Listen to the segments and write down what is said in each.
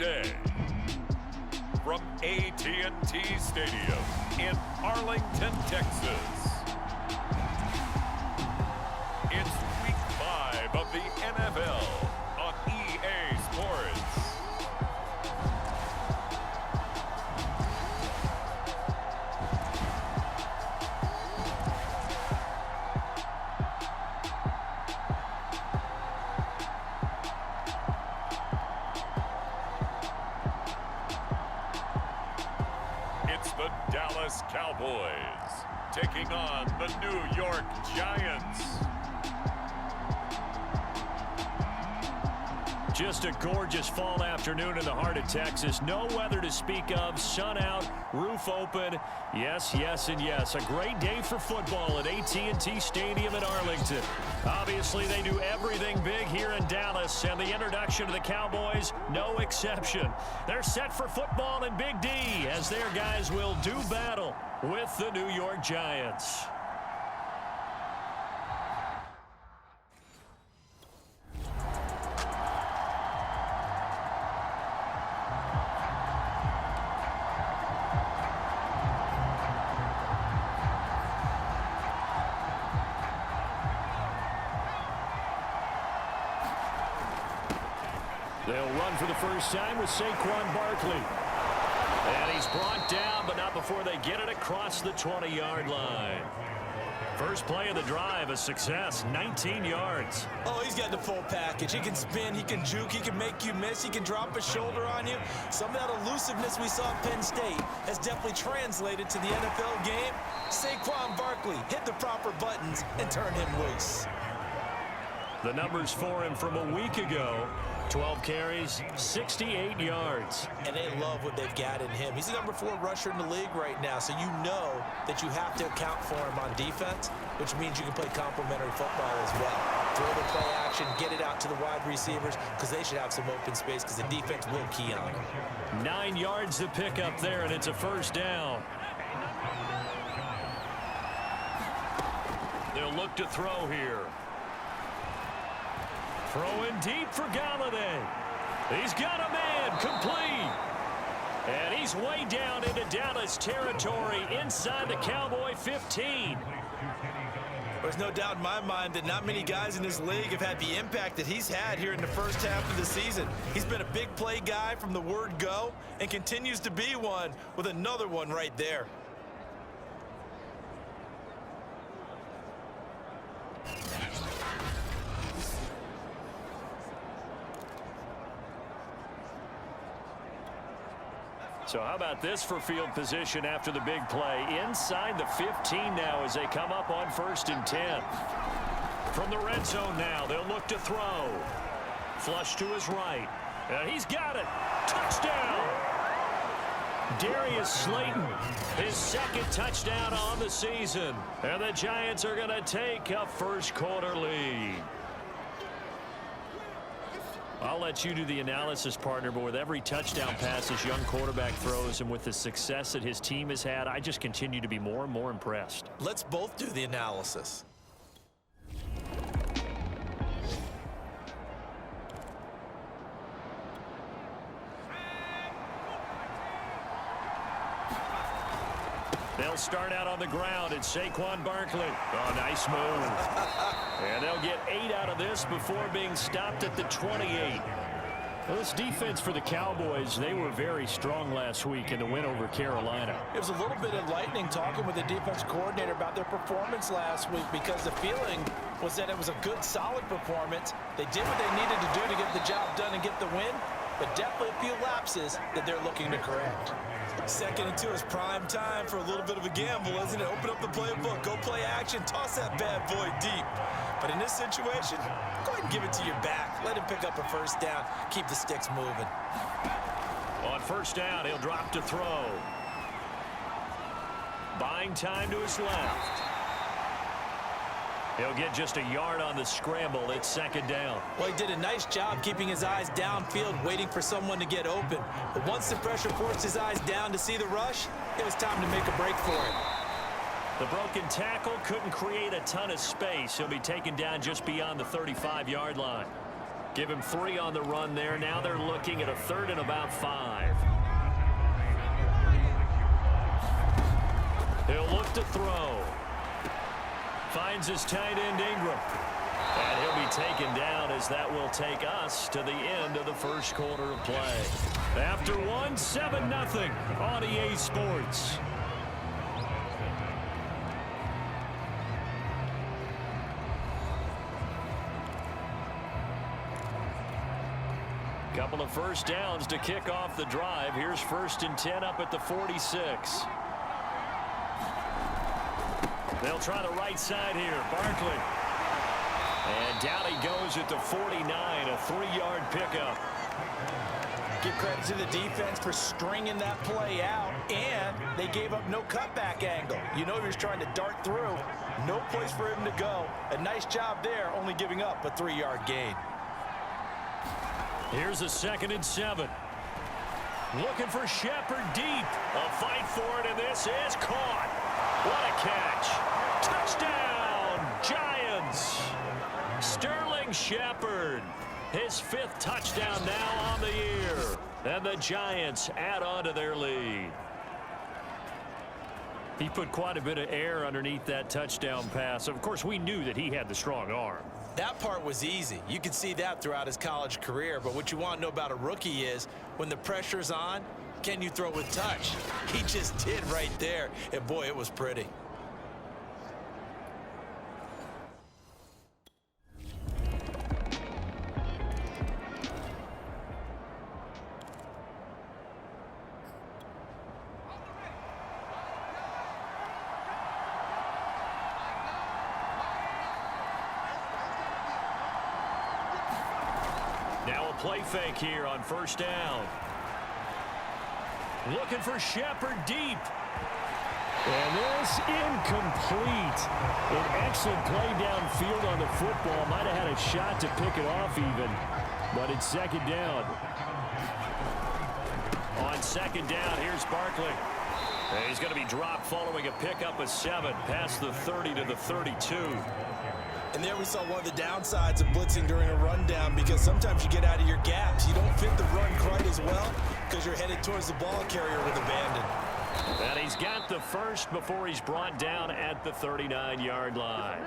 day. From AT&T Stadium in Arlington, Texas. It's Week 5 of the NFL on EA Sports. It's the Dallas Cowboys taking on the New York Giants. Just a gorgeous fall afternoon in the heart of Texas. No weather to speak of. Sun out, roof open. Yes, yes, and yes. A great day for football at AT&T Stadium in Arlington. Obviously, they do everything big here in Dallas, and the introduction to the Cowboys, no exception. They're set for football in Big D as their guys will do battle with the New York Giants. They'll run for the first time with Saquon Barkley. And he's brought down, but not before they get it across the 20-yard line. First play of the drive, a success, 19 yards. Oh, he's got the full package. He can spin, he can juke, he can make you miss, he can drop a shoulder on you. Some of that elusiveness we saw at Penn State has definitely translated to the NFL game. Saquon Barkley hit the proper buttons and turned him loose. The numbers for him from a week ago, 12 carries, 68 yards. And they love what they've got in him. He's the number 4 rusher in the league right now, so you know that you have to account for him on defense, which means you can play complementary football as well. Throw the play action, get it out to the wide receivers, because they should have some open space, because the defense will key on them. 9 yards to pick up there, and it's a first down. They'll look to throw here. Throwing deep for Galladay. He's got a man, complete. And he's way down into Dallas territory inside the Cowboy 15. There's no doubt in my mind that not many guys in this league have had the impact that he's had here in the first half of the season. He's been a big play guy from the word go and continues to be one with another one right there. So how about this for field position after the big play? Inside the 15 now as they come up on 1st and 10. From the red zone now, they'll look to throw. Flush to his right. And he's got it. Touchdown! Darius Slayton, his second touchdown on the season. And the Giants are going to take a first quarter lead. I'll let you do the analysis, partner, but with every touchdown pass this young quarterback throws and with the success that his team has had, I just continue to be more and more impressed. Let's both do the analysis. They'll start out on the ground. It's Saquon Barkley. Oh, nice move. And they'll get 8 out of this before being stopped at the 28. Well, this defense for the Cowboys, they were very strong last week in the win over Carolina. It was a little bit enlightening talking with the defense coordinator about their performance last week because the feeling was that it was a good, solid performance. They did what they needed to do to get the job done and get the win, but definitely a few lapses that they're looking to correct. 2nd and 2 is prime time for a little bit of a gamble, isn't it? Open up the playbook, go play action, toss that bad boy deep. But in this situation, go ahead and give it to your back. Let him pick up a first down. Keep the sticks moving. On 1st down, he'll drop to throw. Buying time to his left. He'll get just a yard on the scramble. It's 2nd down. Well, he did a nice job keeping his eyes downfield, waiting for someone to get open. But once the pressure forced his eyes down to see the rush, it was time to make a break for him. The broken tackle couldn't create a ton of space. He'll be taken down just beyond the 35-yard line. Give him 3 on the run there. Now they're looking at a 3rd and about 5. He'll look to throw. Finds his tight end Ingram. And he'll be taken down as that will take us to the end of the first quarter of play. After one, 7-0 on EA Sports. Couple of first downs to kick off the drive. Here's 1st and 10 up at the 46. They'll try the right side here. Barkley. And down he goes at the 49, a 3-yard pickup. Give credit to the defense for stringing that play out, and they gave up no cutback angle. You know he was trying to dart through. No place for him to go. A nice job there, only giving up a 3-yard gain. Here's a 2nd and 7. Looking for Shepard deep. A fight for it, and this is caught. What a catch. Touchdown, Giants. Sterling Shepard. His 5th touchdown now on the year. And the Giants add on to their lead. He put quite a bit of air underneath that touchdown pass. Of course, we knew that he had the strong arm. That part was easy. You could see that throughout his college career. But what you want to know about a rookie is when the pressure's on, can you throw with touch? He just did right there. And, boy, it was pretty. Now a play fake here on 1st down. Looking for Shepard deep. And this incomplete. An excellent play downfield on the football. Might have had a shot to pick it off even. But it's 2nd down. On 2nd down, here's Barkley. And he's going to be dropped following a pickup of 7 past the 30 to the 32. And there we saw one of the downsides of blitzing during a rundown, because sometimes you get out of your gaps. You don't fit the run quite as well because you're headed towards the ball carrier with abandon. And he's got the 1st before he's brought down at the 39-yard line.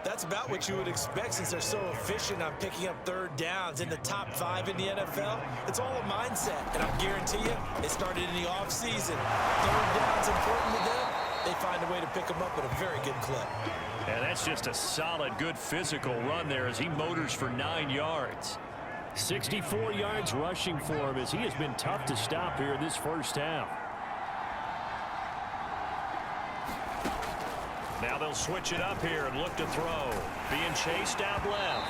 That's about what you would expect since they're so efficient on picking up 3rd downs in the top 5 in the NFL. It's all a mindset, and I guarantee you it started in the offseason. 3rd down's important to them. They find a way to pick them up at a very good clip. And that's just a solid, good physical run there as he motors for 9 yards. 64 yards rushing for him as he has been tough to stop here this first half. Now they'll switch it up here and look to throw. Being chased out left.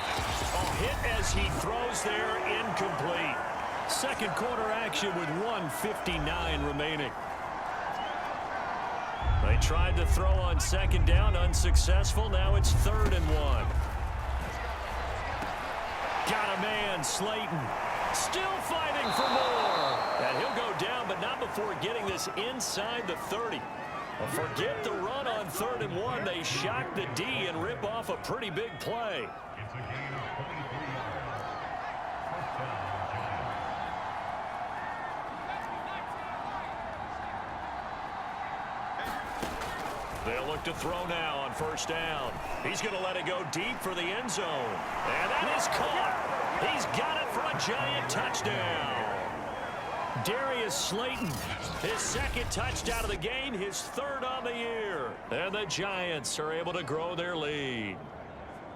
A hit as he throws there, incomplete. 2nd quarter action with 1:59 remaining. They tried to throw on 2nd down, unsuccessful. Now it's 3rd and 1. Got a man, Slayton. Still fighting for more. And he'll go down, but not before getting this inside the 30. Well, forget the run on 3rd and 1. They shock the D and rip off a pretty big play. They'll look to throw now on 1st down. He's going to let it go deep for the end zone. And that is caught. He's got it for a Giant touchdown. Darius Slayton, his 2nd touchdown of the game, his 3rd on the year. And the Giants are able to grow their lead.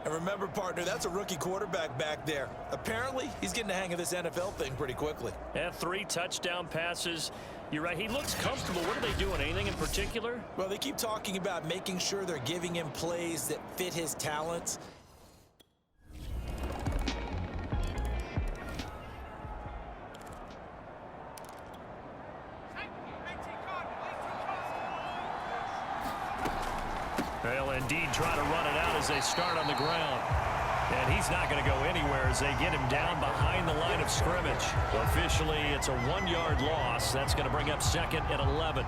And remember, partner, that's a rookie quarterback back there. Apparently, he's getting the hang of this NFL thing pretty quickly. And 3 touchdown passes. You're right, he looks comfortable. What are they doing? Anything in particular? Well, they keep talking about making sure they're giving him plays that fit his talents. They'll indeed try to run it out as they start on the ground. And he's not going to go anywhere as they get him down behind the line of scrimmage. Officially, it's a 1-yard loss. That's going to bring up 2nd and 11.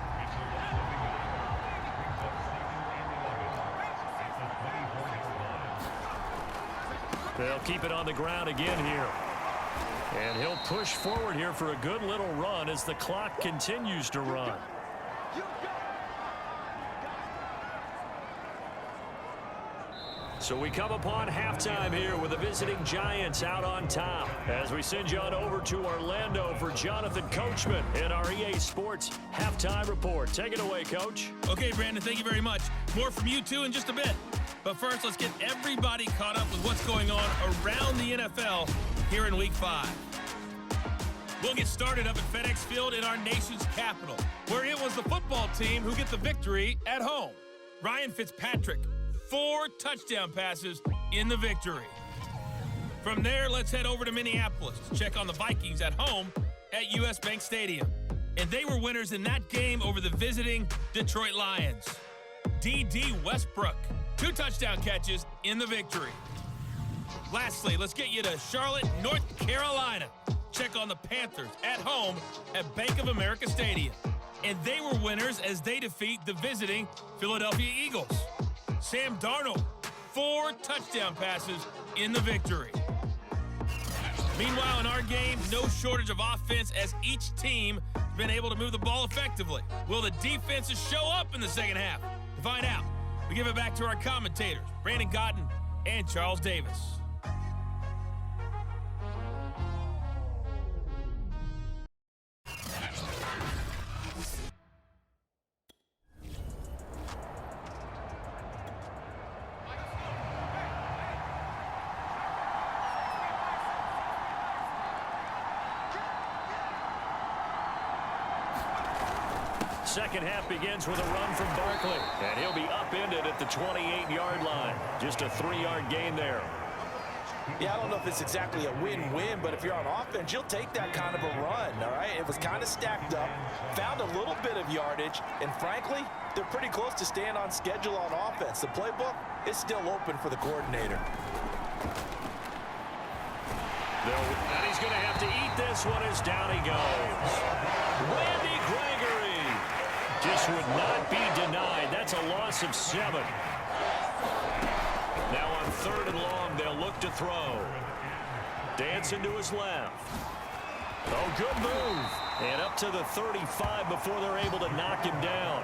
They'll keep it on the ground again here. And he'll push forward here for a good little run as the clock continues to run. So we come upon halftime here with the visiting Giants out on top. As we send you on over to Orlando for Jonathan Coachman in our EA Sports Halftime Report. Take it away, Coach. Okay, Brandon, thank you very much. More from you two in just a bit. But first, let's get everybody caught up with what's going on around the NFL here in Week 5. We'll get started up at FedEx Field in our nation's capital, where it was the football team who get the victory at home. Ryan Fitzpatrick, 4 touchdown passes in the victory. From there, let's head over to Minneapolis to check on the Vikings at home at US Bank Stadium. And they were winners in that game over the visiting Detroit Lions. D.D. Westbrook, 2 touchdown catches in the victory. Lastly, let's get you to Charlotte, North Carolina. Check on the Panthers at home at Bank of America Stadium. And they were winners as they defeat the visiting Philadelphia Eagles. Sam Darnold, 4 touchdown passes in the victory. Meanwhile, in our game, no shortage of offense as each team has been able to move the ball effectively. Will the defenses show up in the second half? To find out, we give it back to our commentators, Brandon Cotton and Charles Davis. Second half begins with a run from Barkley, and he'll be upended at the 28-yard line. Just a 3-yard gain there. Yeah, I don't know if it's exactly a win-win, but if you're on offense, you'll take that kind of a run, all right? It was kind of stacked up, found a little bit of yardage, and frankly, they're pretty close to staying on schedule on offense. The playbook is still open for the coordinator. And he's going to have to eat this one as down he goes. Randy Gregory just would not be denied. That's a loss of 7. Now on 3rd and long, they'll look to throw. Dancing to his left. Oh, good move. And up to the 35 before they're able to knock him down.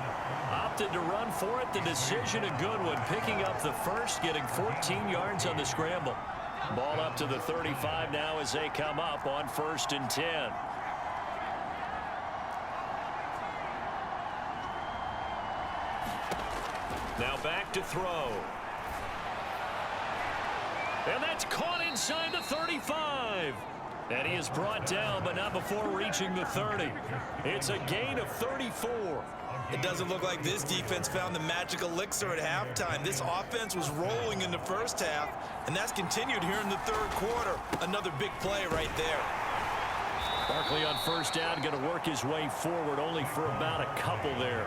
Opted to run for it. The decision a good one. Picking up the first, getting 14 yards on the scramble. Ball up to the 35 now as they come up on 1st and 10. Now back to throw. And that's caught inside the 35. And he is brought down, but not before reaching the 30. It's a gain of 34. It doesn't look like this defense found the magic elixir at halftime. This offense was rolling in the first half, and that's continued here in the 3rd quarter. Another big play right there. Barkley on 1st down, going to work his way forward, only for about a couple there.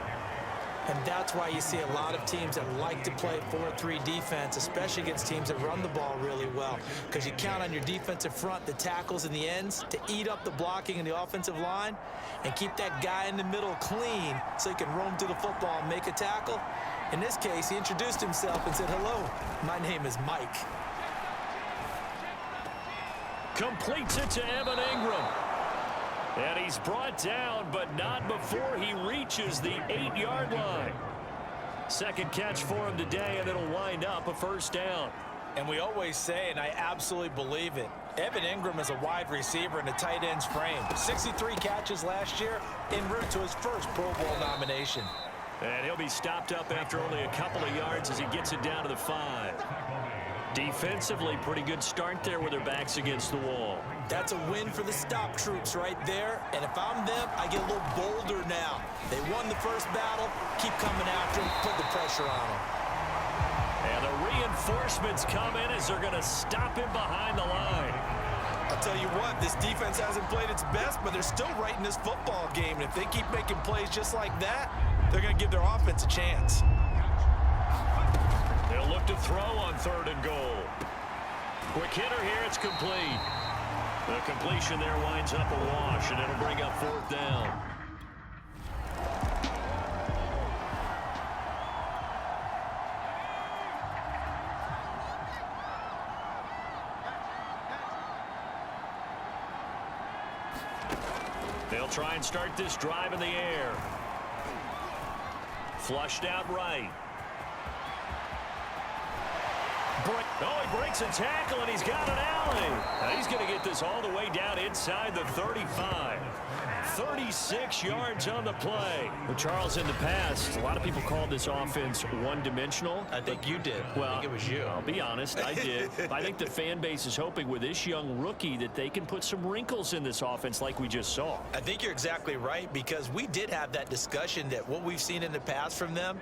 And that's why you see a lot of teams that like to play 4-3 defense, especially against teams that run the ball really well, because you count on your defensive front, the tackles and the ends, to eat up the blocking in the offensive line and keep that guy in the middle clean so he can roam through the football and make a tackle. In this case, he introduced himself and said, "Hello, my name is Mike." Completes it to Evan Ingram. And he's brought down, but not before he reaches the 8-yard line. Second catch for him today, and it'll wind up a 1st down. And we always say, and I absolutely believe it, Evan Ingram is a wide receiver in a tight end's frame. 63 catches last year, en route to his first Pro Bowl nomination. And he'll be stopped up after only a couple of yards as he gets it down to the 5. Defensively, pretty good start there with their backs against the wall. That's a win for the stop troops right there. And if I'm them, I get a little bolder now. They won the first battle. Keep coming after them. Put the pressure on them. And the reinforcements come in as they're going to stop him behind the line. I'll tell you what, this defense hasn't played its best, but they're still right in this football game. And if they keep making plays just like that, they're going to give their offense a chance. They'll look to throw on 3rd and goal. Quick hitter here, it's complete. The completion there winds up a wash, and it'll bring up 4th down. try and start this drive in the air. Flushed out right. He breaks a tackle, and he's got an alley. Now he's going to get this all the way down inside the 35. 36 yards on the play. Well, Charles, in the past, a lot of people called this offense one-dimensional. I think you did. Well, I think it was you. I'll be honest, I did. I think the fan base is hoping with this young rookie that they can put some wrinkles in this offense like we just saw. I think you're exactly right, because we did have that discussion that what we've seen in the past from them,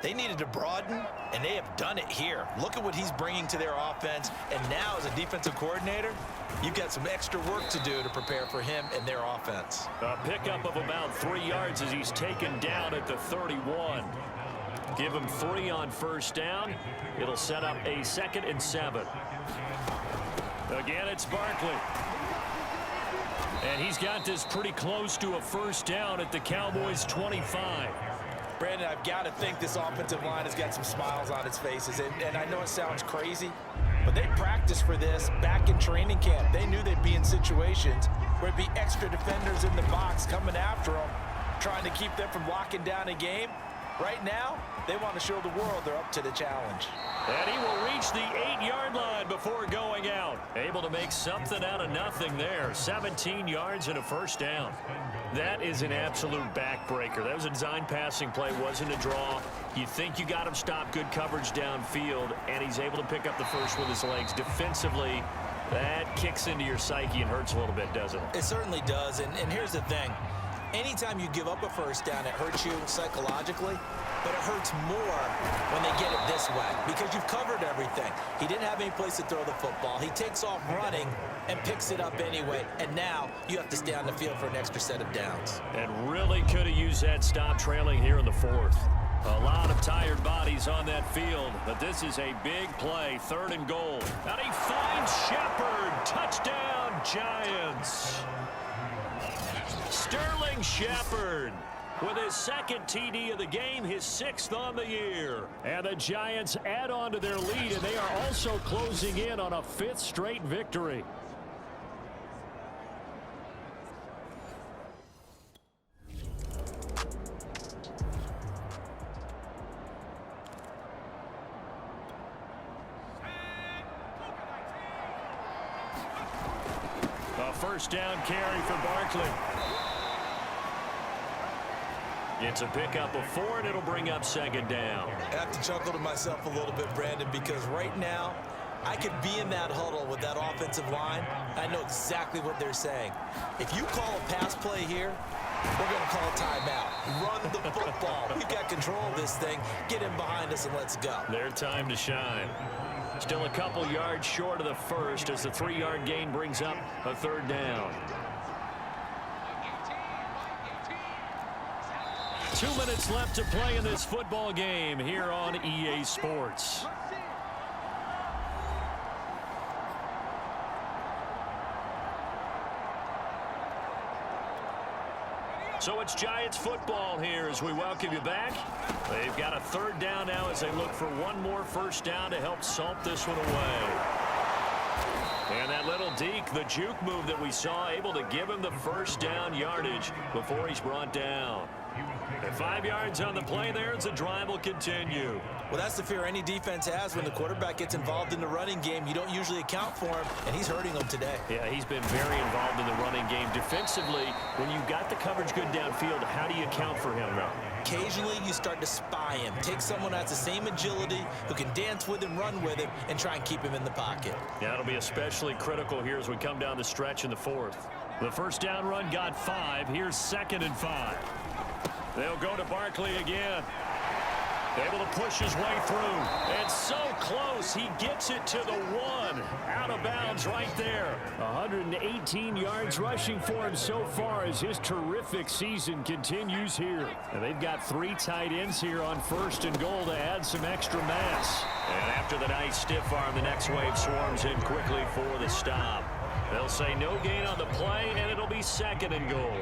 they needed to broaden, and they have done it here. Look at what he's bringing to their offense, and now as a defensive coordinator, you've got some extra work to do to prepare for him and their offense. A pickup of about 3 yards as he's taken down at the 31. Give him 3 on first down. It'll set up a 2nd and 7. Again, it's Barkley. And he's got this pretty close to a first down at the Cowboys' 25. Brandon, I've got to think this offensive line has got some smiles on its faces. And I know it sounds crazy, but they practiced for this back in training camp. They knew they'd be in situations where it'd be extra defenders in the box coming after them, trying to keep them from locking down a game. Right now, they want to show the world they're up to the challenge. And he will reach the 8-yard line before going out. Able to make something out of nothing there. 17 yards and a first down. That is an absolute backbreaker. That was a design passing play, wasn't a draw. You think you got him stopped, good coverage downfield, and he's able to pick up the first with his legs. Defensively, that kicks into your psyche and hurts a little bit, doesn't it? It certainly does, and here's the thing. Anytime you give up a first down, it hurts you psychologically, but it hurts more when they get it this way because you've covered everything. He didn't have any place to throw the football. He takes off running and picks it up anyway, and now you have to stay on the field for an extra set of downs. And really could have used that stop trailing here in the 4th. A lot of tired bodies on that field, but this is a big play, 3rd and goal. And he finds Shepard. Touchdown, Giants. Sterling Shepard with his 2nd TD of the game, his 6th on the year. And the Giants add on to their lead, and they are also closing in on a 5th straight victory. A first down carry for Barkley. It's a pickup of 4, and it'll bring up 2nd down. I have to chuckle to myself a little bit, Brandon, because right now I could be in that huddle with that offensive line. I know exactly what they're saying. If you call a pass play here, we're going to call a timeout. Run the football. We've got control of this thing. Get in behind us and let's go. Their time to shine. Still a couple yards short of the first as the 3-yard gain brings up a 3rd down. 2 minutes left to play in this football game here on EA Sports. So it's Giants football here as we welcome you back. They've got a 3rd down now as they look for one more first down to help salt this one away. And that little deke, the juke move that we saw, able to give him the first down yardage before he's brought down. And 5 yards on the play there as the drive will continue. Well, that's the fear any defense has when the quarterback gets involved in the running game. You don't usually account for him, and he's hurting them today. Yeah, he's been very involved in the running game. Defensively, when you've got the coverage good downfield, how do you account for him now? Occasionally, you start to spy him. Take someone that has the same agility, who can dance with him, run with him, and try and keep him in the pocket. Yeah, it'll be especially critical here as we come down the stretch in the 4th. The first down run got 5. Here's 2nd and 5. They'll go to Barkley again. Able to push his way through. And so close, he gets it to the 1. Out of bounds right there. 118 yards rushing for him so far as his terrific season continues here. And they've got 3 tight ends here on 1st and goal to add some extra mass. And after the nice stiff arm, the next wave swarms in quickly for the stop. They'll say no gain on the play, and it'll be 2nd and goal.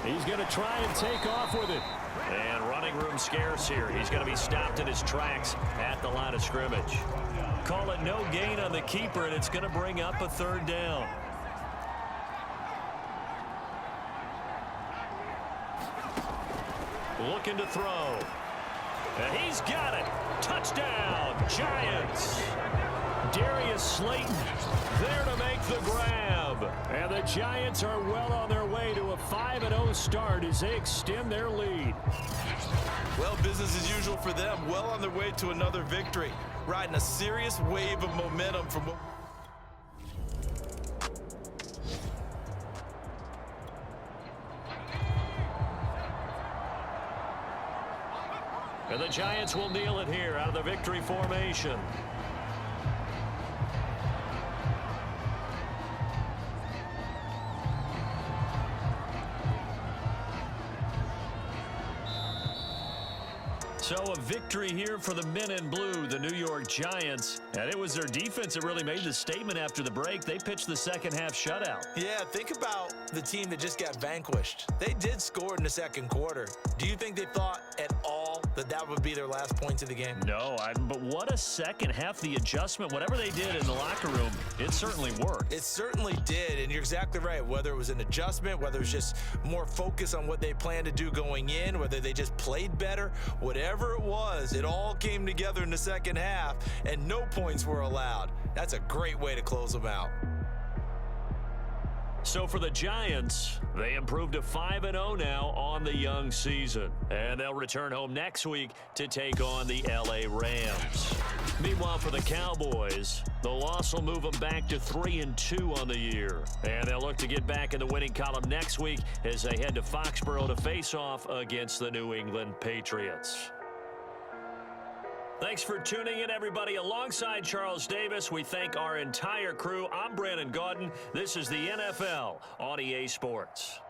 He's going to try and take off with it. And running room scarce here. He's going to be stopped in his tracks at the line of scrimmage. Call it no gain on the keeper, and it's going to bring up a 3rd down. looking to throw. And he's got it. Touchdown, Giants. Darius Slayton there to make the grab. And the Giants are well on their way to a 5-0 start as they extend their lead. Well, business as usual for them. Well on their way to another victory. Riding a serious wave of momentum from what... And the Giants will kneel it here out of the victory formation. So a victory here for the men in blue, the New York Giants. And it was their defense that really made the statement after the break. They pitched the second half shutout. Yeah, think about the team that just got vanquished. They did score in the second quarter. Do you think they thought at all that that would be their last points of the game? No, but what a second half. The adjustment, whatever they did in the locker room, it certainly worked. It certainly did, and you're exactly right. Whether it was an adjustment, whether it was just more focus on what they planned to do going in, whether they just played better, whatever it was, it all came together in the second half, and no points were allowed. That's a great way to close them out. So for the Giants, they improved to 5-0 now on the young season. And they'll return home next week to take on the LA Rams. Meanwhile, for the Cowboys, the loss will move them back to 3-2 on the year. And they'll look to get back in the winning column next week as they head to Foxborough to face off against the New England Patriots. Thanks for tuning in, everybody. Alongside Charles Davis, we thank our entire crew. I'm Brandon Gaudin. This is the NFL on EA Sports.